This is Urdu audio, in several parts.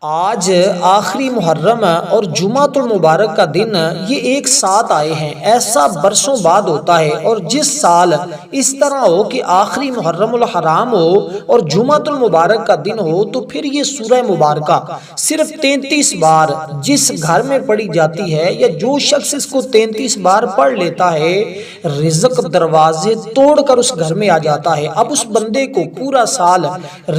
آج آخری محرم اور جمعۃ المبارک کا دن یہ ایک ساتھ آئے ہیں۔ ایسا برسوں بعد ہوتا ہے، اور جس سال اس طرح ہو کہ آخری محرم الحرام ہو اور جمعۃ المبارک کا دن ہو تو پھر یہ سورہ مبارکہ صرف 33 بار جس گھر میں پڑھی جاتی ہے، یا جو شخص اس کو 33 بار پڑھ لیتا ہے، رزق دروازے توڑ کر اس گھر میں آ جاتا ہے۔ اب اس بندے کو پورا سال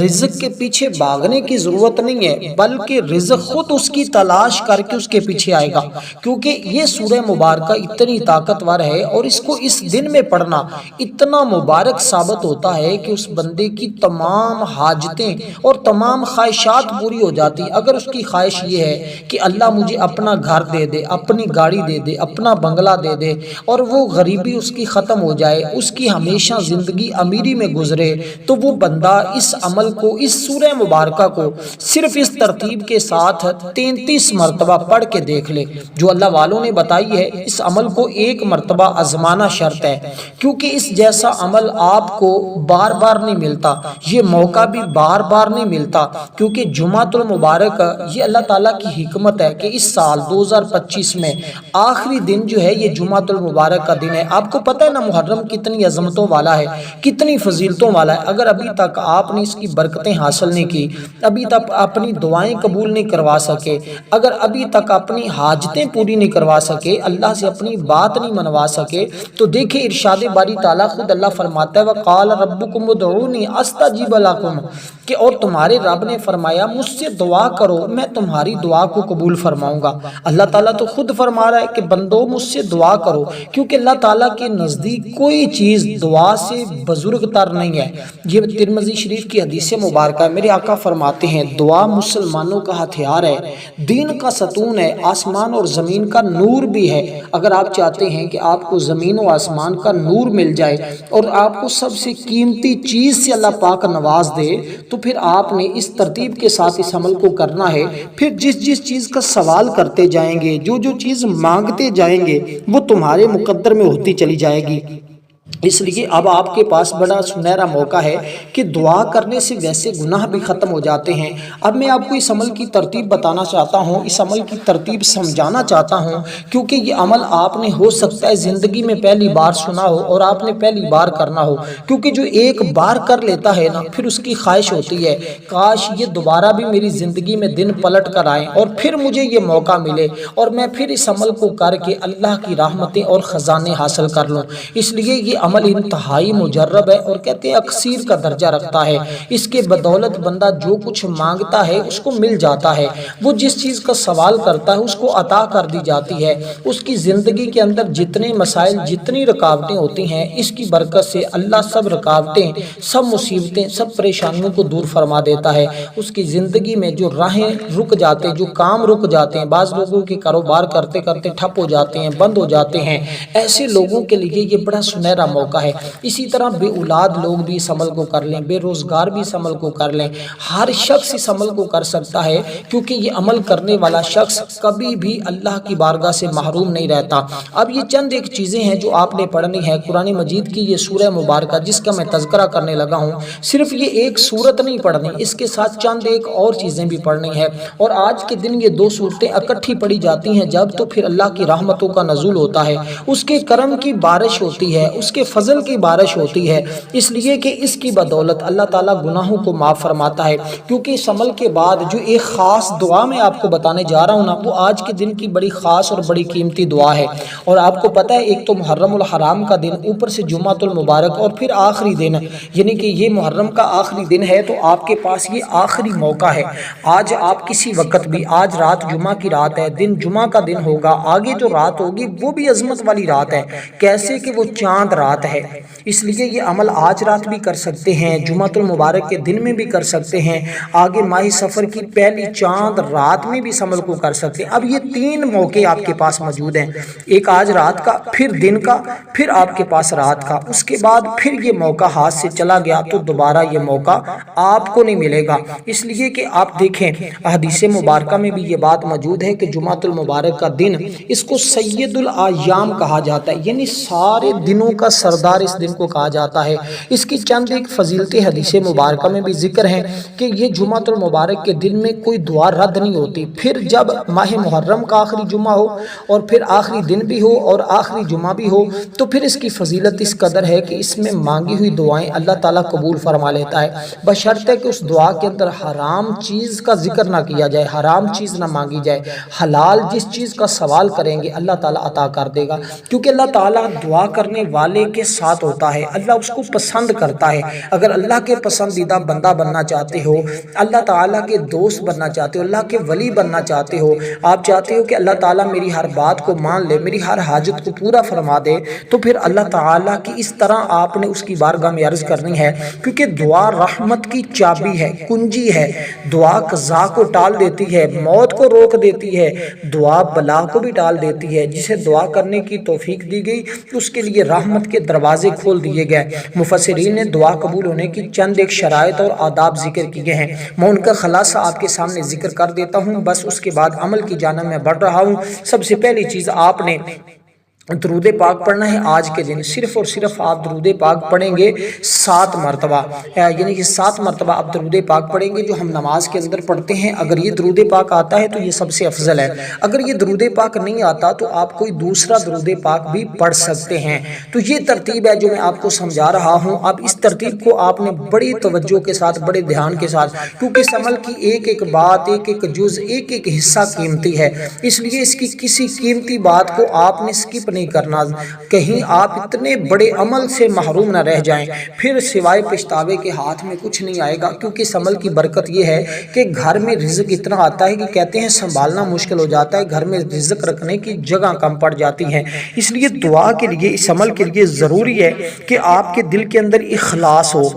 رزق کے پیچھے بھاگنے کی ضرورت نہیں ہے، بلکہ رزق خود اس کی تلاش کر کے اس کے پیچھے آئے گا، کیونکہ یہ سورہ مبارکہ اتنی طاقتور ہے اور اس کو اس دن میں پڑھنا اتنا مبارک ثابت ہوتا ہے کہ اس بندے کی تمام حاجتیں اور تمام خواہشات پوری ہو جاتی۔ اگر اس کی خواہش یہ ہے کہ اللہ مجھے اپنا گھر دے دے، اپنی گاڑی دے دے، اپنا بنگلہ دے دے، اور وہ غریبی اس کی ختم ہو جائے، اس کی ہمیشہ زندگی امیری میں گزرے، تو وہ بندہ اس عمل کو، اس سورہ مبارکہ کو صرف اس ترتیب کے ساتھ 33 مرتبہ پڑھ کے دیکھ لے جو اللہ والوں نے بتائی ہے۔ اس عمل کو ایک مرتبہ آزمانا شرط ہے، کیونکہ اس جیسا عمل آپ کو بار بار نہیں ملتا، یہ موقع بھی بار بار نہیں ملتا، کیونکہ جمعۃ المبارک یہ اللہ تعالیٰ کی حکمت ہے کہ اس سال 2025 میں آخری دن جو ہے یہ جمعۃ المبارک کا دن ہے۔ آپ کو پتہ ہے نا محرم کتنی عظمتوں والا ہے، کتنی فضیلتوں والا ہے۔ اگر ابھی تک آپ نے اس کی برکتیں حاصل نہیں کی، ابھی تک اپنی دعائیں قبول نہیں کروا سکے، اگر ابھی تک اپنی حاجتیں پوری نہیں کروا سکے، اللہ سے اپنی بات نہیں منوا سکے، تو دیکھیں ارشاد باری تعالیٰ خود اللہ فرماتا ہے وَقَالَ رَبُّكُمُ ادْعُونِي أَسْتَجِبْ لَكُمْ، کہ اور تمہارے رب نے فرمایا مجھ سے دعا کرو میں تمہاری دعا کو قبول فرماؤں گا۔ اللہ تعالیٰ تو خود فرما رہا ہے کہ بندو مجھ سے دعا کرو، کیونکہ اللہ تعالیٰ کے نزدیک کوئی چیز دعا سے بزرگ تر نہیں ہے۔ یہ ترمذی شریف کی حدیث مبارکہ ہے، میرے آقا فرماتے ہیں دعا مسلمانوں کا ہتھیار ہے، دین کا ستون ہے، آسمان اور زمین کا نور بھی ہے۔ اگر آپ چاہتے ہیں کہ آپ کو زمین و آسمان کا نور مل جائے اور آپ کو سب سے قیمتی چیز سے اللہ پاک نواز دے، تو پھر آپ نے اس ترتیب کے ساتھ اس عمل کو کرنا ہے۔ پھر جس چیز کا سوال کرتے جائیں گے، جو چیز مانگتے جائیں گے، وہ تمہارے مقدر میں ہوتی چلی جائے گی۔ اس لیے اب آپ کے پاس بڑا سنہرا موقع ہے کہ دعا کرنے سے ویسے گناہ بھی ختم ہو جاتے ہیں۔ اب میں آپ کو اس عمل کی ترتیب بتانا چاہتا ہوں، اس عمل کی ترتیب سمجھانا چاہتا ہوں، کیونکہ یہ عمل آپ نے ہو سکتا ہے زندگی میں پہلی بار سنا ہو اور آپ نے پہلی بار کرنا ہو، کیونکہ جو ایک بار کر لیتا ہے نا پھر اس کی خواہش ہوتی ہے کاش یہ دوبارہ بھی میری زندگی میں دن پلٹ کر آئیں اور پھر مجھے یہ موقع ملے اور میں پھر اس عمل کو کر کے اللہ کی رحمتیں اور خزانے حاصل کر لوں۔ اس لیے یہ عمل انتہائی مجرب ہے اور کہتے ہیں اکسیر کا درجہ رکھتا ہے۔ اس کے بدولت بندہ جو کچھ مانگتا ہے اس کو مل جاتا ہے، وہ جس چیز کا سوال کرتا ہے اس کو عطا کر دی جاتی ہے۔ اس کی زندگی کے اندر جتنے مسائل، جتنی رکاوٹیں ہوتی ہیں، اس کی برکت سے اللہ سب رکاوٹیں، سب مصیبتیں، سب پریشانیوں کو دور فرما دیتا ہے۔ اس کی زندگی میں جو راہیں رک جاتے ہیں، جو کام رک جاتے ہیں، بعض لوگوں کے کاروبار کرتے کرتے ٹھپ ہو جاتے ہیں، بند ہو جاتے ہیں، ایسے لوگوں کے لیے یہ بڑا سنہرا موقع ہے۔ اسی طرح بے اولاد لوگ بھی اس عمل کو کر لیں، بے روزگار بھی اس عمل کو کر لیں، ہر شخص اس عمل کو کر سکتا ہے، کیونکہ یہ عمل کرنے والا شخص کبھی بھی اللہ کی بارگاہ سے محروم نہیں رہتا۔ اب یہ چند ایک چیزیں ہیں جو آپ نے پڑھنی ہے۔ قرآن مجید کی یہ سورہ مبارکہ جس کا میں تذکرہ کرنے لگا ہوں، صرف یہ ایک سورت نہیں پڑھنی، اس کے ساتھ چند ایک اور چیزیں بھی پڑھنی ہے، اور آج کے دن یہ دو صورتیں اکٹھی پڑھی جاتی ہیں جب تو پھر اللہ کی رحمتوں کا نزول ہوتا ہے، اس کے کرم کی بارش ہوتی ہے، اس کے فضل کی بارش ہوتی ہے، اس لیے کہ اس کی بدولت اللہ تعالیٰ گناہوں کو معاف فرماتا ہے۔ کیونکہ اس عمل کے بعد جو ایک خاص دعا میں آپ کو بتانے جا رہا ہوں نا، وہ آج کے دن کی بڑی خاص اور بڑی قیمتی دعا ہے۔ اور آپ کو پتہ ہے ایک تو محرم الحرام کا دن، اوپر سے جمعۃ المبارک، اور پھر آخری دن، یعنی کہ یہ محرم کا آخری دن ہے، تو آپ کے پاس یہ آخری موقع ہے۔ آج آپ کسی وقت بھی، آج رات جمعہ کی رات ہے، دن جمعہ کا دن ہوگا، آگے جو رات ہوگی وہ بھی عظمت والی رات ہے، کیسے کہ وہ چاند رات ہے۔ اس لیے یہ عمل آج رات بھی کر سکتے ہیں، جمعۃ المبارک کے دن میں بھی کر سکتے ہیں، آگے ماہ سفر کی پہلی چاند رات میں بھی اس عمل کو کر سکتے ہیں۔ اب یہ تین موقع آپ کے پاس موجود ہیں، ایک آج رات کا، پھر دن کا، پھر آپ کے پاس رات کا۔ اس کے بعد پھر یہ موقع ہاتھ سے چلا گیا تو دوبارہ یہ موقع آپ کو نہیں ملے گا۔ اس لیے کہ آپ دیکھیں حدیث مبارکہ میں بھی یہ بات موجود ہے کہ جمعۃ المبارک کا دن اس کو سید الایام کہا جاتا ہے، یعنی سارے دنوں کا سردار اس دن کو کہا جاتا ہے۔ اس کی چند ایک فضیلت حدیث مبارکہ میں بھی ذکر ہیں کہ یہ جمعہ المبارک کے دن میں کوئی دعا رد نہیں ہوتی۔ پھر جب ماہ محرم کا آخری جمعہ ہو اور پھر آخری دن بھی ہو اور آخری جمعہ بھی ہو تو پھر اس کی فضیلت اس قدر ہے کہ اس میں مانگی ہوئی دعائیں اللہ تعالیٰ قبول فرما لیتا ہے، بشرطے کہ اس دعا کے اندر حرام چیز کا ذکر نہ کیا جائے، حرام چیز نہ مانگی جائے، حلال جس چیز کا سوال کریں گے اللہ تعالیٰ عطا کر دے گا، کیونکہ اللہ تعالیٰ دعا کرنے والے کے ساتھ ہوتا ہے، اللہ اس کو پسند کرتا ہے۔ اگر اللہ کے پسندیدہ بندہ بننا چاہتے ہو، اللہ تعالیٰ کے دوست بننا چاہتے ہو، اللہ کے ولی بننا چاہتے ہو، آپ چاہتے ہو کہ اللہ تعالیٰ میری ہر بات کو مان لے، میری ہر حاجت کو پورا فرما دے، تو پھر اللہ تعالیٰ کی اس طرح آپ نے اس کی بارگاہ میں عرض کرنی ہے، کیونکہ دعا رحمت کی چابی ہے، کنجی ہے۔ دعا قضا کو ٹال دیتی ہے، موت کو روک دیتی ہے، دعا بلا کو بھی ٹال دیتی ہے۔ جسے دعا کرنے کی توفیق دی گئی اس کے لیے رحمت کے دروازے کھول دیے گئے۔ مفسرین نے دعا قبول ہونے کی چند ایک شرائط اور آداب ذکر کیے ہیں، میں ان کا خلاصہ آپ کے سامنے ذکر کر دیتا ہوں، بس اس کے بعد عمل کی جانب میں بڑھ رہا ہوں۔ سب سے پہلی چیز، آپ نے درود پاک پڑھنا ہے۔ آج کے دن صرف اور صرف آپ درود پاک پڑھیں گے 7 مرتبہ، یعنی کہ 7 مرتبہ آپ درود پاک پڑھیں گے جو ہم نماز کے اندر پڑھتے ہیں۔ اگر یہ درود پاک آتا ہے تو یہ سب سے افضل ہے، اگر یہ درود پاک نہیں آتا تو آپ کوئی دوسرا درود پاک بھی پڑھ سکتے ہیں۔ تو یہ ترتیب ہے جو میں آپ کو سمجھا رہا ہوں۔ اب اس ترتیب کو آپ نے بڑی توجہ کے ساتھ، بڑے دھیان کے ساتھ، کیونکہ اس عمل کی ایک ایک بات، ایک ایک جز، ایک ایک حصہ قیمتی ہے، اس لیے اس کی کسی قیمتی بات کو آپ نے سکپ نہیں کرنا، کہیں آپ اتنے بڑے عمل سے محروم نہ رہ جائیں، پھر سوائے پچھتاوے کے ہاتھ میں کچھ نہیں آئے گا۔ کیونکہ اس عمل کی برکت یہ ہے کہ گھر میں رزق اتنا آتا ہے کہ کہتے ہیں سنبھالنا مشکل ہو جاتا ہے، گھر میں رزق رکھنے کی جگہ کم پڑ جاتی ہیں۔ اس لیے دعا کے لیے، اس عمل کے لیے ضروری ہے کہ آپ کے دل کے اندر اخلاص ہو،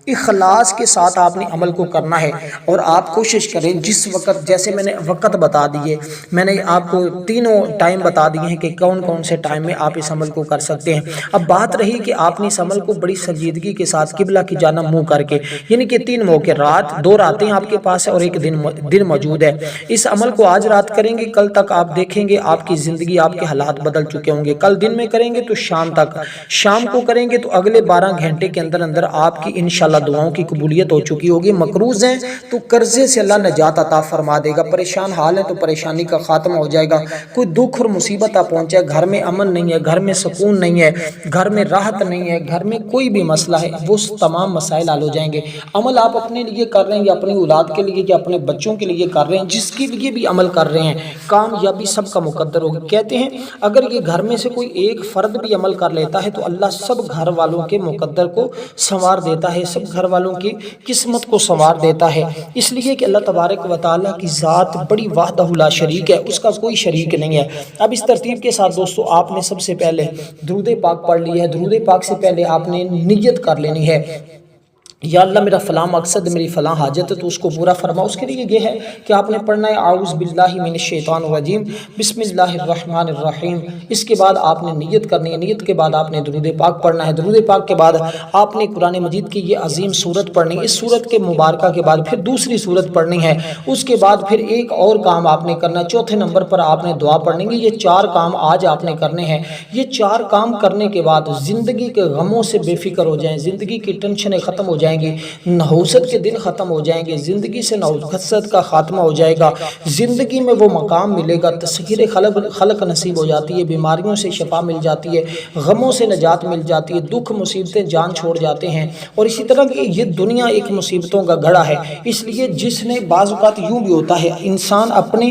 اخلاص کے ساتھ آپ نے عمل کو کرنا ہے، اور آپ کوشش کریں جس وقت، جیسے میں نے وقت بتا دیے، میں نے آپ کو تینوں ٹائم بتا دیے ہیں کہ کون کون سے ٹائم میں آپ اس عمل کو کر سکتے ہیں۔ اب بات رہی کہ آپ نے اس عمل کو بڑی سنجیدگی کے ساتھ قبلہ کی جانب منہ کر کے، یعنی کہ 3 موقع، رات 2 راتیں آپ کے پاس ہے اور ایک دن موجود ہے۔ اس عمل کو آج رات کریں گے، کل تک آپ دیکھیں گے آپ کی زندگی، آپ کے حالات بدل چکے ہوں گے۔ کل دن میں کریں گے تو شام تک، شام کو کریں گے تو اگلے 12 گھنٹے کے اندر اندر آپ کی انشاءاللہ دعاؤں کی قبولیت ہو چکی ہوگی۔ مقروض ہیں تو قرضے سے اللہ نجات عطا فرما دے گا، پریشان حال ہے تو پریشانی کا خاتمہ ہو جائے گا، کوئی دکھ اور مصیبت آ پہنچے، گھر میں امن نہیں ہے، گھر میں سکون نہیں ہے، گھر میں راحت نہیں ہے، گھر میں کوئی بھی مسئلہ ہے، وہ تمام مسائل حل ہو جائیں گے۔ عمل آپ اپنے لیے کر رہے ہیں یا اپنی اولاد کے لیے یا اپنے بچوں کے لیے کر رہے ہیں، جس کے لیے بھی عمل کر رہے ہیں، کامیابی سب کا مقدر ہوگی۔ کہتے ہیں اگر یہ گھر میں سے کوئی ایک فرد بھی عمل کر لیتا ہے تو اللہ سب گھر والوں کے مقدر کو سنوار دیتا ہے، سب گھر والوں کی قسمت کو سنوار دیتا ہے، اس لیے کہ اللہ تبارک و تعالیٰ کی ذات بڑی وحدہ لا شریک ہے، اس کا کوئی شریک نہیں ہے۔ اب اس ترتیب کے ساتھ دوستو آپ نے سب سے پہلے درود پاک پڑھ لی ہے۔ درود پاک سے پہلے آپ نے نیت کر لینی ہے، یا اللہ میرا فلاں مقصد، میری فلاں حاجت ہے تو اس کو پورا فرما۔ اس کے لیے یہ ہے کہ آپ نے پڑھنا ہے اعوذ باللہ من الشیطان الرجیم بسم اللہ الرحمن الرحیم۔ اس کے بعد آپ نے نیت کرنی ہے، نیت کے بعد آپ نے درود پاک پڑھنا ہے، درود پاک کے بعد آپ نے قرآن مجید کی یہ عظیم سورت پڑھنی ہے، اس سورت کے مبارکہ کے بعد پھر دوسری سورت پڑھنی ہے، اس کے بعد پھر ایک اور کام آپ نے کرنا ہے، چوتھے نمبر پر آپ نے دعا پڑھنی ہے۔ یہ 4 کام آج آپ نے کرنے ہیں۔ یہ 4 کام کرنے کے بعد زندگی کے غموں سے بے فکر ہو جائیں، زندگی کی ٹینشنیں ختم ہو جائیں گی، نحوست کے دن ختم ہو جائیں گے، زندگی سے نحوست کا خاتمہ ہو جائے گا، زندگی میں وہ مقام ملے گا، تسخیر خلق نصیب ہو جاتی ہے، بیماریوں سے شفا مل جاتی ہے، غموں سے نجات مل جاتی ہے، دکھ مصیبتیں جان چھوڑ جاتے ہیں، اور اسی طرح کہ یہ دنیا ایک مصیبتوں کا گڑھا ہے۔ اس لیے جس نے بعض اوقات یوں بھی ہوتا ہے، انسان اپنے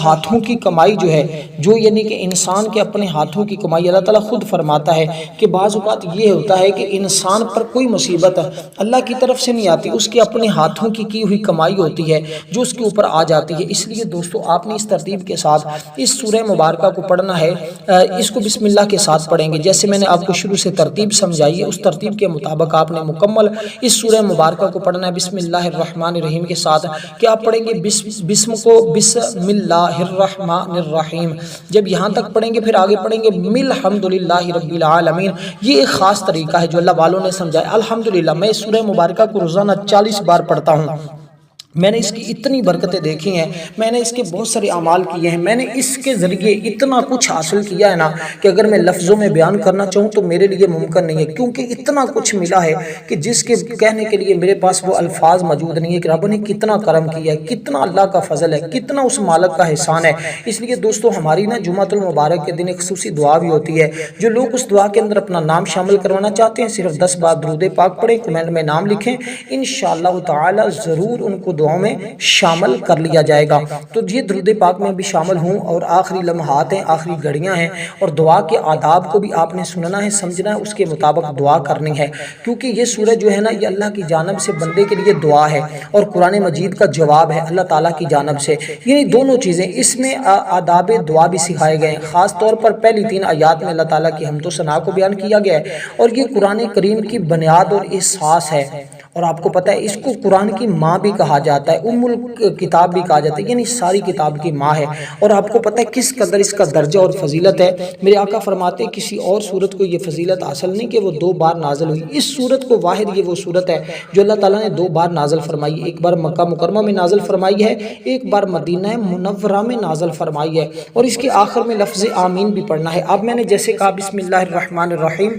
ہاتھوں کی کمائی جو ہے، جو یعنی کہ انسان کے اپنے ہاتھوں کی کمائی، اللہ تعالیٰ خود فرماتا ہے کہ بعض اوقات یہ ہوتا ہے کہ انسان پر کوئی مصیبت اللہ کی طرف سے نہیں آتی، اس کے اپنے ہاتھوں کی ہوئی کمائی ہوتی ہے جو اس کے اوپر آ جاتی ہے۔ اس لیے دوستو آپ نے اس ترتیب کے ساتھ اس سورہ مبارکہ کو پڑھنا ہے، اس کو بسم اللہ کے ساتھ پڑھیں گے، جیسے میں نے آپ کو شروع سے ترتیب سمجھائی ہے اس ترتیب کے مطابق آپ نے مکمل اس سورہ مبارکہ کو پڑھنا ہے بسم اللہ الرحمن الرحیم کے ساتھ۔ کہ آپ پڑھیں گے بسم کو بسم اللہ الرحمن الرحیم، جب یہاں تک پڑھیں گے پھر آگے پڑھیں گے الحمدللہ رب العالمین۔ یہ ایک خاص طریقہ ہے جو اللہ والوں نے سمجھایا۔ الحمدللہ میں اس سورہ مبارکہ کو روزانہ 40 بار پڑھتا ہوں، میں نے اس کی اتنی برکتیں دیکھی ہیں، میں نے اس کے بہت سارے اعمال کیے ہیں، میں نے اس کے ذریعے اتنا کچھ حاصل کیا ہے نا کہ اگر میں لفظوں میں بیان کرنا چاہوں تو میرے لیے ممکن نہیں ہے، کیونکہ اتنا کچھ ملا ہے کہ جس کے کہنے کے لیے میرے پاس وہ الفاظ موجود نہیں ہے کہ رب نے کتنا کرم کیا ہے، کتنا اللہ کا فضل ہے، کتنا اس مالک کا احسان ہے۔ اس لیے دوستو ہماری نا جمعۃ المبارک کے دن ایک خصوصی دعا بھی ہوتی ہے، جو لوگ اس دعا کے اندر اپنا نام شامل کروانا چاہتے ہیں صرف 10 بار درود پاک پڑھیں، کمنٹ میں نام لکھیں، انشاءاللہ تعالی ضرور ان کو دعاؤں میں شامل کر لیا جائے گا۔ تو یہ درود پاک میں بھی شامل ہوں، اور آخری لمحات ہیں، آخری گھڑیاں ہیں، اور دعا کے آداب کو بھی آپ نے سننا ہے، سمجھنا ہے، اس کے مطابق دعا کرنی ہے، کیونکہ یہ سورہ جو ہے نا یہ اللہ کی جانب سے بندے کے لیے دعا ہے، اور قرآن مجید کا جواب ہے اللہ تعالیٰ کی جانب سے، یعنی دونوں چیزیں اس میں آداب دعا بھی سکھائے گئے ہیں۔ خاص طور پر پہلی 3 آیات میں اللہ تعالیٰ کی حمد و ثنا کو بیان کیا گیا ہے، اور یہ قرآن کریم کی بنیاد اور اساس ہے، اور آپ کو پتہ ہے اس کو قرآن کی ماں بھی کہا جاتا ہے، ام الکتاب بھی کہا جاتا ہے، یعنی ساری کتاب کی ماں ہے، اور آپ کو پتہ ہے کس قدر اس کا درجہ اور فضیلت ہے۔ میرے آقا فرماتے ہیں کسی اور سورت کو یہ فضیلت حاصل نہیں کہ وہ 2 بار نازل ہوئی، اس سورت کو واحد یہ وہ سورت ہے جو اللہ تعالیٰ نے 2 بار نازل فرمائی، ایک بار مکہ مکرمہ میں نازل فرمائی ہے، ایک بار مدینہ منورہ میں نازل فرمائی ہے، اور اس کے آخر میں لفظ آمین بھی پڑھنا ہے۔ اب میں نے جیسے کہا بسم اللہ الرحمن الرحیم،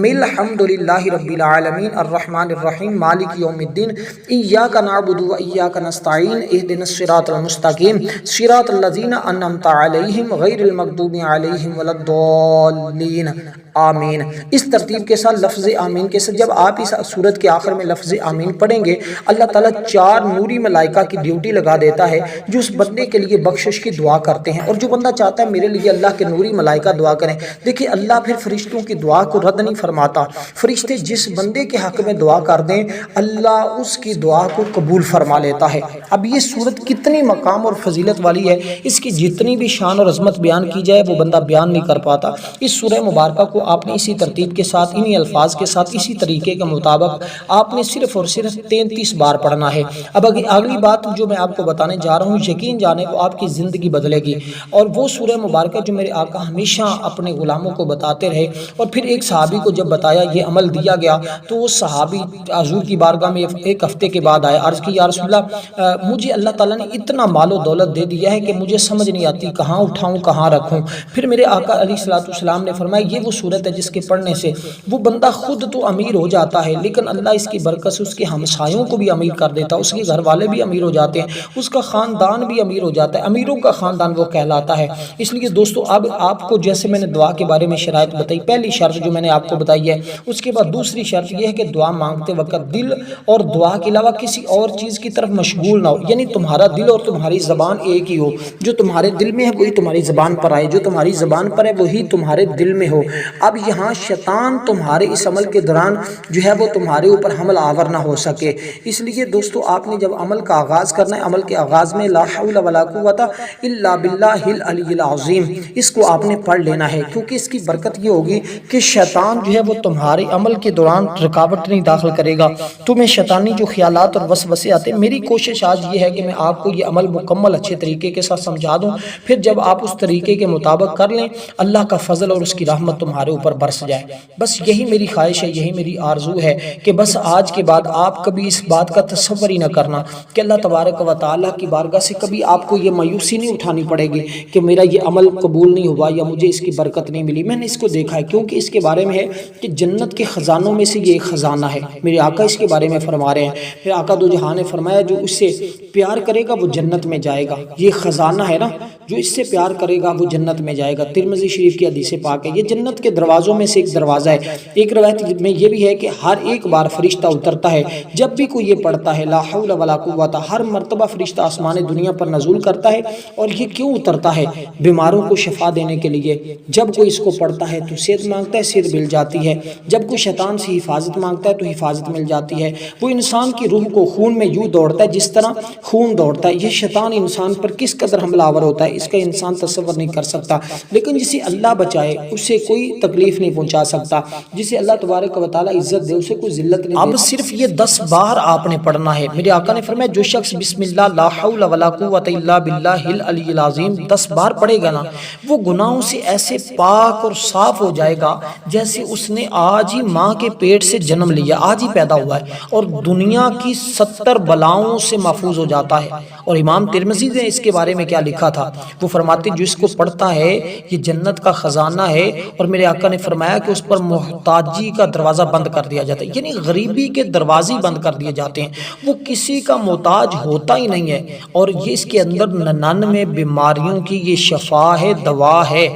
الحمدللہ رب العالمین الرحمن الرحیم مالک یوم الدین ایاک نعبد و ایاک نستعین اہدنا الصراط المستقیم صراط الذین انعمت علیہم غیر المغضوب علیہم ولا الضالین آمین۔ اس ترتیب کے ساتھ لفظ آمین کے ساتھ جب آپ اس سورت کے آخر میں لفظ آمین پڑھیں گے، اللہ تعالیٰ 4 نوری ملائکہ کی ڈیوٹی لگا دیتا ہے جو اس بندے کے لیے بخشش کی دعا کرتے ہیں، اور جو بندہ چاہتا ہے میرے لیے اللہ کے نوری ملائکہ دعا کریں، دیکھیں اللہ پھر فرشتوں کی دعا کو رد نہیں فرماتا، فرشتے جس بندے کے حق میں دعا کر دیں اللہ اس کی دعا کو قبول فرما لیتا ہے۔ اب یہ سورت کتنی مقام اور فضیلت والی ہے، اس کی جتنی بھی شان اور عظمت بیان کی جائے وہ بندہ بیان نہیں کر پاتا۔ اس سورہ مبارکہ کو آپ نے اسی ترتیب کے ساتھ، انہی الفاظ کے ساتھ، اسی طریقے کے مطابق آپ نے صرف اور صرف 33 بار پڑھنا ہے۔ اب اگلی بات جو میں آپ کو بتانے جا رہا ہوں، یقین جانے کو آپ کی زندگی بدلے گی، اور وہ سورہ مبارکہ جو میرے آقا ہمیشہ اپنے غلاموں کو بتاتے رہے، اور پھر ایک صحابی کو جب بتایا یہ عمل دیا گیا تو وہ صحابی حضور کی بارگاہ میں ایک ہفتے کے بعد آئے، عرض کی یا رسول اللہ مجھے اللہ تعالیٰ نے اتنا مال و دولت دے دیا ہے کہ مجھے سمجھ نہیں آتی کہاں اٹھاؤں کہاں رکھوں۔ پھر میرے آقا علیہ الصلوۃ والسلام نے فرمایا یہ وہ صورت ہے جس کے پڑھنے سے وہ بندہ خود تو امیر ہو جاتا ہے، لیکن اللہ اس کی برکت سے اس کے ہمسایوں کو بھی امیر کر دیتا ہے، اس کے گھر والے بھی امیر ہو جاتے ہیں، اس کا خاندان بھی امیر ہو جاتا ہے، امیروں کا خاندان وہ کہلاتا ہے۔ اس لیے دوستو اب آپ کو جیسے میں نے دعا کے بارے میں شرائط بتائی، پہلی شرط جو میں نے آپ کو بتائی ہے، اس کے بعد دوسری شرط یہ ہے کہ دعا مانگتے وقت دل اور دعا کے علاوہ کسی اور چیز کی طرف مشغول نہ ہو، یعنی تمہارا دل اور تمہاری زبان ایک ہی ہو، جو تمہارے دل میں ہے وہی تمہاری زبان پر آئے، جو تمہاری زبان پر ہے وہی تمہارے دل میں ہو۔ اب یہاں شیطان تمہارے اس عمل کے دوران جو ہے وہ تمہارے اوپر حمل آور نہ ہو سکے۔ اس لیے دوستو آپ نے جب عمل کا آغاز کرنا ہے، عمل کے آغاز میں لا حول ولا قوت الا باللہ العلی العظیم اس کو آپ نے پڑھ لینا ہے، کیونکہ اس کی برکت یہ ہوگی کہ شیطان جو ہے وہ تمہارے عمل کے دوران رکاوٹ نہیں داخل کرے گا، تمہیں شیطانی جو خیالات اور وسوسے آتے ہیں، میری کوشش آج یہ ہے کہ میں آپ کو یہ عمل مکمل اچھے طریقے کے ساتھ سمجھا دوں، پھر جب آپ اس طریقے کے مطابق کر لیں اللہ کا فضل اور اس کی رحمت تمہارے اوپر برس جائے۔ بس یہی میری خواہش ہے، یہی میری آرزو ہے کہ بس آج کے بعد آپ کبھی اس بات کا تصور ہی نہ کرنا کہ اللہ تبارک و تعالیٰ کی بارگاہ سے کبھی آپ کو یہ مایوسی نہیں اٹھانی پڑے گی کہ میرا یہ عمل قبول نہیں ہوا یا مجھے اس کی برکت نہیں ملی۔ میں نے اس کو دیکھا ہے، کیونکہ اس کے بارے میں ہے کہ جنت کے خزانوں میں سے یہ ایک خزانہ ہے، میرے آقا اس کے بارے میں فرما رہے ہیں، میرے آقا دو جہاں نے فرمایا جو اس سے پیار کرے گا وہ جنت میں جائے گا، یہ خزانہ ہے نا، جو اس سے پیار کرے گا وہ جنت میں جائے گا۔ ترمذی شریف کی حدیث پاک ہے، یہ جنت کے دروازوں میں سے ایک دروازہ ہے۔ ایک روایت میں یہ بھی ہے کہ ہر ایک بار فرشتہ اترتا ہے، جب بھی کوئی یہ پڑھتا ہے لا حول ولا قوت، ہر مرتبہ فرشتہ آسمان دنیا پر نزول کرتا ہے، اور یہ کیوں اترتا ہے؟ بیماروں کو شفا دینے کے لیے۔ جب کوئی اس کو پڑھتا ہے تو صحت مانگتا ہے، صحت مل جاتی ہے، جب کوئی شیطان سے حفاظت مانگتا ہے تو حفاظت مل جاتی ہے، وہ انسان کی روح کو خون میں یوں دوڑتا ہے جس طرح خون دوڑتا ہے۔ یہ شیطان انسان پر کس قدر حملہ آور ہوتا ہے اس کا انسان تصور نہیں کر سکتا، لیکن جسے اللہ بچائے اسے کوئی تکلیف نہیں پہنچا سکتا، جسے اللہ تبارک و تعالیٰ عزت دے اسے کوئی ذلت نہیں دے۔ اب صرف یہ 10 بار آپ نے پڑھنا ہے۔ میرے آقا نے فرمایا جو شخص بسم اللہ لا حول ولا قوت الا باللہ العلی العظیم 10 بار پڑھے گا نا، وہ گناہوں سے ایسے پاک اور صاف ہو جائے گا جیسے اس نے آج ہی ماں کے پیٹ سے جنم لیا، آج ہی پیدا ہوا ہے، اور دنیا کی 70 بلاؤں سے محفوظ ہو جاتا ہے۔ اور امام ترمذی نے اس کے بارے میں کیا لکھا تھا، وہ فرماتے جو اس کو پڑھتا ہے یہ جنت کا خزانہ ہے، اور میرے آقا نے فرمایا کہ اس پر محتاجی کا دروازہ بند کر دیا جاتا ہے، یعنی غریبی کے دروازے بند کر دیے جاتے ہیں، وہ کسی کا محتاج ہوتا ہی نہیں ہے، اور یہ اس کے اندر 99 بیماریوں کی یہ شفا ہے، دوا ہے۔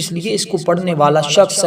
اس لیے اس کو پڑھنے والا شخص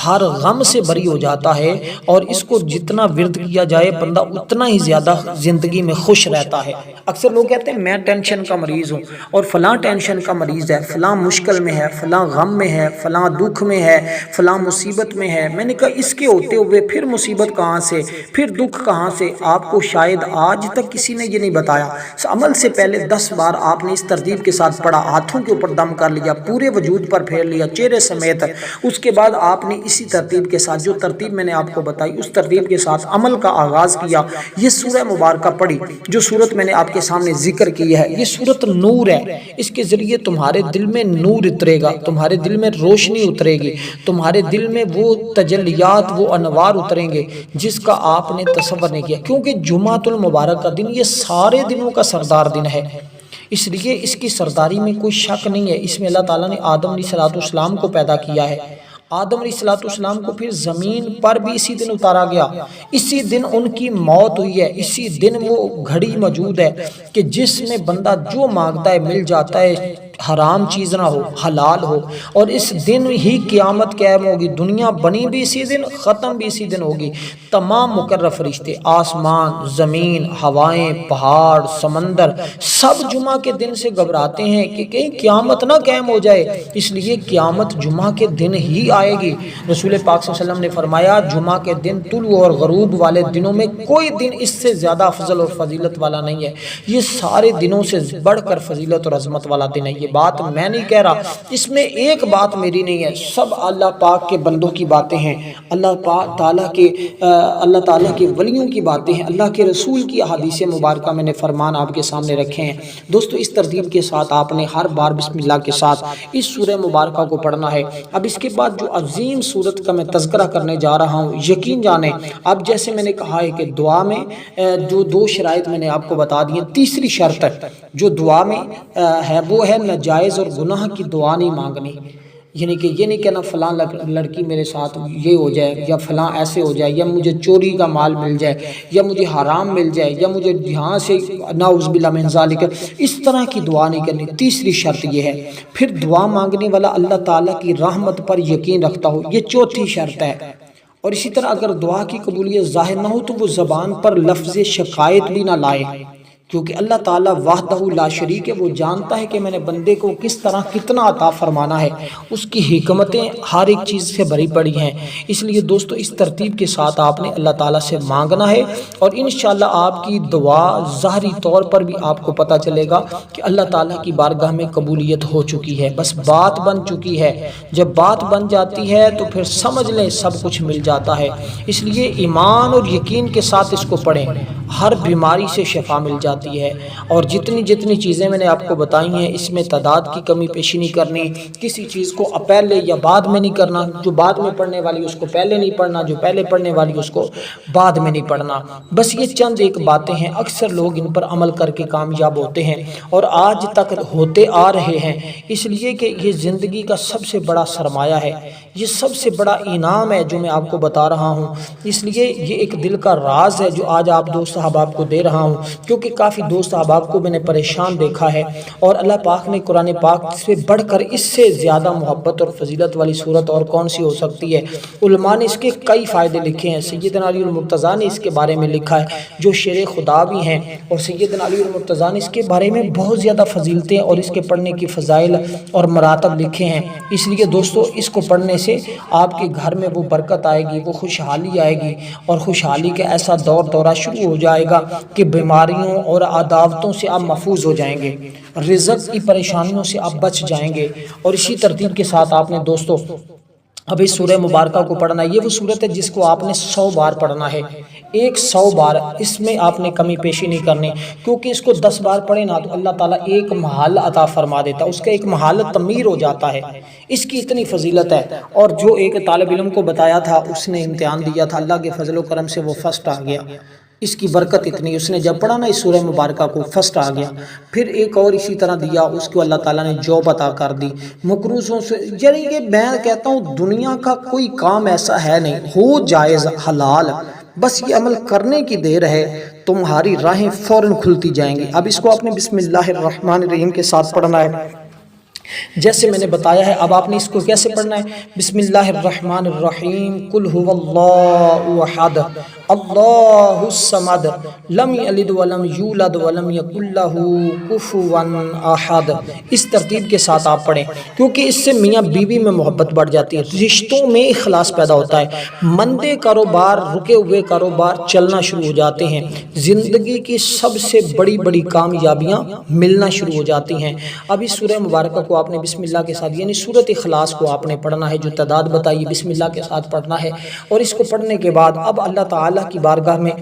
ہر غم سے بری ہو جاتا ہے، اور اس کو جتنا ورد کیا جائے بندہ اتنا ہی زیادہ زندگی میں خوش رہتا ہے۔ اکثر لوگ کہتے ہیں میں ٹینشن کا مریض ہوں، اور فلاں ٹینشن کا مریض ہے، فلاں مشکل میں ہے، فلاں غم میں ہے، فلاں دکھ میں ہے، فلاں مصیبت میں ہے۔ میں نے کہا اس کے ہوتے ہوئے پھر مصیبت کہاں سے، پھر دکھ کہاں سے؟ آپ کو شاید آج تک کسی نے یہ نہیں بتایا۔ عمل سے پہلے 10 بار آپ نے اس ترتیب کے ساتھ پڑھا، ہاتھوں کے اوپر دم کر لیا، پورے وجود پر پھیر لیا چہرے سمیت۔ اس کے بعد آپ نے اسی ترتیب کے ساتھ، جو ترتیب میں نے آپ کو بتائی اس ترتیب کے ساتھ عمل کا آغاز کیا۔ یہ سورہ مبارکہ پڑھی، جو سورت میں نے آپ کے سامنے ذکر کی ہے، یہ سورت نور ہے، اس کے ذریعے تمہارے دل میں نور اترے گا، تمہارے دل میں روشنی اترے گی، تمہارے دل میں وہ تجلیات، وہ انوار اتریں گے جس کا آپ نے تصور نہیں کیا، کیونکہ جمعۃ المبارک کا دن یہ سارے دنوں کا سردار دن ہے، اس لیے اس کی سرداری میں کوئی شک نہیں ہے۔ اس میں اللہ تعالیٰ نے آدم علیہ السلام کو پیدا کیا ہے، آدم علیہ السلام کو پھر زمین پر بھی اسی دن اتارا گیا، اسی دن ان کی موت ہوئی ہے، اسی دن وہ گھڑی موجود ہے کہ جس میں بندہ جو مانگتا ہے مل جاتا ہے، حرام چیز نہ ہو، حلال ہو، اور اس دن ہی قیامت قائم ہوگی، دنیا بنی بھی اسی دن، ختم بھی اسی دن ہوگی۔ تمام مقرر فرشتے، آسمان، زمین، ہوائیں، پہاڑ، سمندر، سب جمعہ کے دن سے گھبراتے ہیں کہ کہیں قیامت نہ قائم ہو جائے، اس لیے قیامت جمعہ کے دن ہی آئے گی۔ رسول پاک صلی اللہ علیہ وسلم نے فرمایا جمعہ کے دن طلوع اور غروب والے دنوں میں کوئی دن اس سے زیادہ افضل اور فضیلت والا نہیں ہے، یہ سارے دنوں سے بڑھ کر فضیلت اور عظمت والا دن ہے۔ یہ بات میں نہیں کہہ رہا، اس میں ایک بات میری نہیں ہے، سب اللہ پاک کے بندوں کی باتیں ہیں، اللہ تعالیٰ کے ولیوں کی باتیں ہیں، اللہ کے رسول کی احادیث مبارکہ میں نے فرمان آپ کے سامنے رکھے ہیں۔ دوستو اس ترتیب کے ساتھ آپ نے ہر بار بسم اللہ کے ساتھ اس سورہ مبارکہ کو پڑھنا ہے۔ اب اس کے بعد جو عظیم سورت کا میں تذکرہ کرنے جا رہا ہوں، یقین جانیں اب جیسے میں نے کہا ہے کہ دعا میں جو 2 شرائط میں نے آپ کو بتا دی ہیں، تیسری شرط جو دعا میں ہے وہ ہے ناجائز اور گناہ کی دعا نہیں مانگنی، یعنی کہ یہ نہیں کہنا فلاں لڑکی میرے ساتھ یہ ہو جائے، یا فلاں ایسے ہو جائے، یا مجھے چوری کا مال مل جائے، یا مجھے حرام مل جائے، یا مجھے یہاں سے نعوذ باللہ من ذالک، اس طرح کی دعا نہیں کرنی۔ تیسری شرط یہ ہے، پھر دعا مانگنے والا اللہ تعالیٰ کی رحمت پر یقین رکھتا ہو، یہ چوتھی شرط ہے۔ اور اسی طرح اگر دعا کی قبولیت ظاہر نہ ہو تو وہ زبان پر لفظ شکایت بھی نہ لائے، کیونکہ اللہ تعالیٰ وحدہ لا شریک ہے، وہ جانتا ہے کہ میں نے بندے کو کس طرح کتنا عطا فرمانا ہے، اس کی حکمتیں ہر ایک چیز سے بھری پڑی ہیں۔ اس لیے دوستو اس ترتیب کے ساتھ آپ نے اللہ تعالیٰ سے مانگنا ہے، اور انشاءاللہ آپ کی دعا ظاہری طور پر بھی آپ کو پتہ چلے گا کہ اللہ تعالیٰ کی بارگاہ میں قبولیت ہو چکی ہے، بس بات بن چکی ہے۔ جب بات بن جاتی ہے تو پھر سمجھ لیں سب کچھ مل جاتا ہے۔ اس لیے ایمان اور یقین کے ساتھ اس کو پڑھیں، ہر بیماری سے شفا مل جاتی ہے۔ اور جتنی چیزیں میں نے آپ کو بتائی ہیں اس میں تعداد کی کمی پیشی نہیں کرنی، کسی چیز کو پہلے یا بعد میں نہیں کرنا، جو بعد میں پڑھنے والی اس کو پہلے نہیں پڑھنا، جو پہلے پڑھنے والی اس کو بعد میں نہیں پڑھنا۔ بس یہ چند ایک باتیں ہیں، اکثر لوگ ان پر عمل کر کے کامیاب ہوتے ہیں اور آج تک ہوتے آ رہے ہیں، اس لیے کہ یہ زندگی کا سب سے بڑا سرمایہ ہے، یہ سب سے بڑا انعام ہے جو میں آپ کو بتا رہا ہوں۔ اس لیے یہ ایک دل کا راز ہے جو آج آپ دوست احباب کو دے رہا ہوں، کیونکہ کافی دوست احباب کو میں نے پریشان دیکھا ہے، اور اللہ پاک نے قرآن پاک سے بڑھ کر اس سے زیادہ محبت اور فضیلت والی صورت اور کون سی ہو سکتی ہے۔ علماء نے اس کے کئی فائدے لکھے ہیں، سیدنا علی المرتضیٰ نے اس کے بارے میں لکھا ہے جو شیر خدا بھی ہیں، اور سیدنا علی المرتضیٰ نے اس کے بارے میں بہت زیادہ فضیلتیں اور اس کے پڑھنے کی فضائل اور مراتب لکھے ہیں۔ اس لیے دوستو اس کو پڑھنے سے آپ کے گھر میں وہ برکت آئے گی، وہ خوشحالی آئے گی، اور خوشحالی کا ایسا دورہ شروع ہو جائے گا کہ بیماریوں اور عداوتوں سے آپ محفوظ ہو جائیں گے، رزق کی پریشانیوں سے آپ بچ جائیں گے۔ اور اسی ترتیب کے ساتھ آپ نے دوستو اب اس سورہ مبارکہ کو پڑھنا ہے، یہ وہ صورت ہے جس کو آپ نے 100 بار پڑھنا ہے، 100 بار، اس میں آپ نے کمی پیشی نہیں کرنی، کیونکہ اس کو 10 بار پڑھے نا تو اللہ تعالیٰ ایک محل عطا فرما دیتا ہے، اس کا ایک محل تعمیر ہو جاتا ہے، اس کی اتنی فضیلت ہے۔ اور جو ایک طالب علم کو بتایا تھا، اس نے امتحان دیا تھا، اللہ کے فضل و کرم سے وہ فرسٹ آ گیا، اس کی برکت اتنی، اس نے جب پڑھا نا اس سورہ مبارکہ کو فرسٹ آ گیا۔ پھر ایک اور اسی طرح دیا، اس کو اللہ تعالیٰ نے جاب عطا کر دی، مقروضوں سے، یعنی کہ میں کہتا ہوں دنیا کا کوئی کام ایسا ہے نہیں، ہو جائز حلال، بس یہ عمل کرنے کی دیر ہے، تمہاری راہیں فوراً کھلتی جائیں گی۔ اب اس کو آپ نے بسم اللہ الرحمن الرحیم کے ساتھ پڑھنا ہے، جیسے میں نے بتایا ہے۔ اب آپ نے اس کو کیسے پڑھنا ہے؟ بسم اللہ الرحمن الرحیم، قل هو اللہ احد اللہ الصمد لم یلد ولم یولد ولم یکن لہ کفوا احد، اس ترتیب کے ساتھ آپ پڑھیں، کیونکہ اس سے میاں بیوی میں محبت بڑھ جاتی ہے، رشتوں میں اخلاص پیدا ہوتا ہے، مندے کاروبار، رکے ہوئے کاروبار چلنا شروع ہو جاتے ہیں، زندگی کی سب سے بڑی بڑی کامیابیاں ملنا شروع ہو جاتی ہیں۔ اب اس سورہ مبارکہ کو آپ نے بسم اللہ کے ساتھ، یعنی سورۃ اخلاص کو آپ نے پڑھنا ہے، جو تعداد بتائی بسم اللہ کے ساتھ پڑھنا ہے، اور اس کو پڑھنے کے بعد اب اللہ تعالیٰ کی بارگاہ میں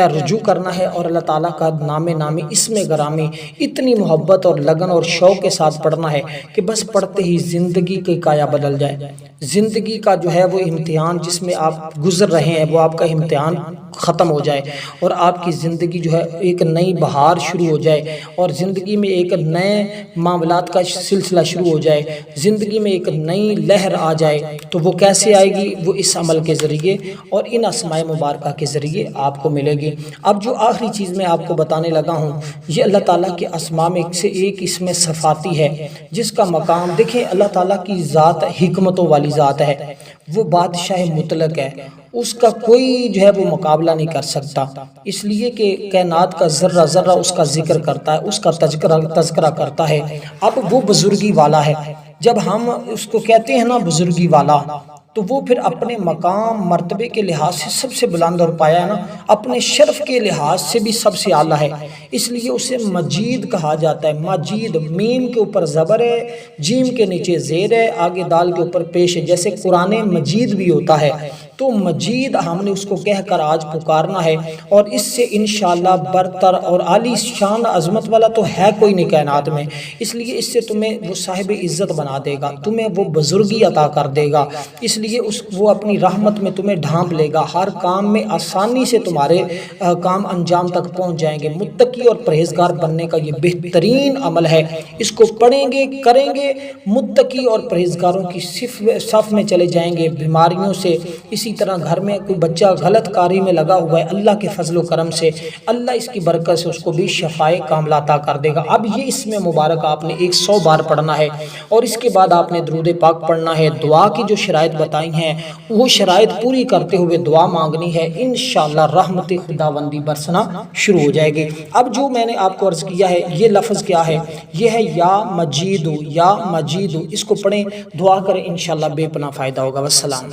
رجوع کرنا ہے، اور اللہ تعالیٰ کا نام نامی اسم گرامی اتنی محبت اور لگن اور شوق کے ساتھ پڑھنا ہے کہ بس پڑھتے ہی زندگی کی کایا بدل جائے، زندگی کا جو ہے وہ امتحان جس میں آپ گزر رہے ہیں وہ آپ کا امتحان ختم ہو جائے، اور آپ کی زندگی جو ہے ایک نئی بہار شروع ہو جائے، اور زندگی میں ایک نئے معاملات کا سلسلہ شروع ہو جائے، زندگی میں ایک نئی لہر آ جائے۔ تو وہ کیسے آئے گی؟ وہ اس عمل کے ذریعے اور ان اسماء مبارکہ کے ذریعے آپ کو ملے گی۔ اب جو آخری چیز میں آپ کو بتانے لگا ہوں، یہ اللہ تعالیٰ کے اسماء میں سے ایک اس میں صفاتی ہے، جس کا مقام دیکھیں، اللہ تعالیٰ کی ذات حکمتوں والی ذات ہے، وہ بادشاہ مطلق ہے، اس کا کوئی جو ہے وہ مقابلہ نہیں کر سکتا، اس لیے کہ کائنات کا ذرہ ذرہ اس کا ذکر کرتا ہے، اس کا تذکرہ کرتا ہے۔ اب وہ بزرگی والا ہے، جب ہم اس کو کہتے ہیں نا بزرگی والا، تو وہ پھر اپنے مقام مرتبے کے لحاظ سے سب سے بلند اور پایا ہے نا، اپنے شرف کے لحاظ سے بھی سب سے اعلیٰ ہے، اس لیے اسے مجید کہا جاتا ہے۔ مجید، میم کے اوپر زبر ہے، جیم کے نیچے زیر ہے، آگے دال کے اوپر پیش ہے، جیسے قرآن مجید بھی ہوتا ہے، تو مجید ہم نے اس کو کہہ کر آج پکارنا ہے، اور اس سے انشاءاللہ برتر اور عالی شان عظمت والا تو ہے کوئی نہیں کائنات میں، اس لیے اس سے تمہیں وہ صاحب عزت بنا دے گا، تمہیں وہ بزرگی عطا کر دے گا، اس لیے وہ اپنی رحمت میں تمہیں ڈھانپ لے گا، ہر کام میں آسانی سے تمہارے کام انجام تک پہنچ جائیں گے۔ متقی اور پرہیزگار بننے کا یہ بہترین عمل ہے، اس کو پڑھیں گے، کریں گے، متقی اور پرہیزگاروں کی صف میں چلے جائیں گے، بیماریوں سے۔ اسی طرح گھر میں کوئی بچہ غلط کاری میں لگا ہوا ہے، اللہ کے فضل و کرم سے، اللہ اس کی برکت سے اس کو بھی شفائے کاملہ عطا کر دے گا۔ اب یہ اس میں مبارک آپ نے 100 بار پڑھنا ہے، اور اس کے بعد آپ نے درود پاک پڑھنا ہے، دعا کی جو شرائط بتائی ہیں وہ شرائط پوری کرتے ہوئے دعا مانگنی ہے، انشاءاللہ رحمت خداوندی برسنا شروع ہو جائے گی۔ اب جو میں نے آپ کو عرض کیا ہے، یہ لفظ کیا ہے؟ یہ ہے یا مجید، یا مجید، اس کو پڑھیں، دعا کریں، انشاءاللہ بے پناہ فائدہ ہوگا۔ والسلام۔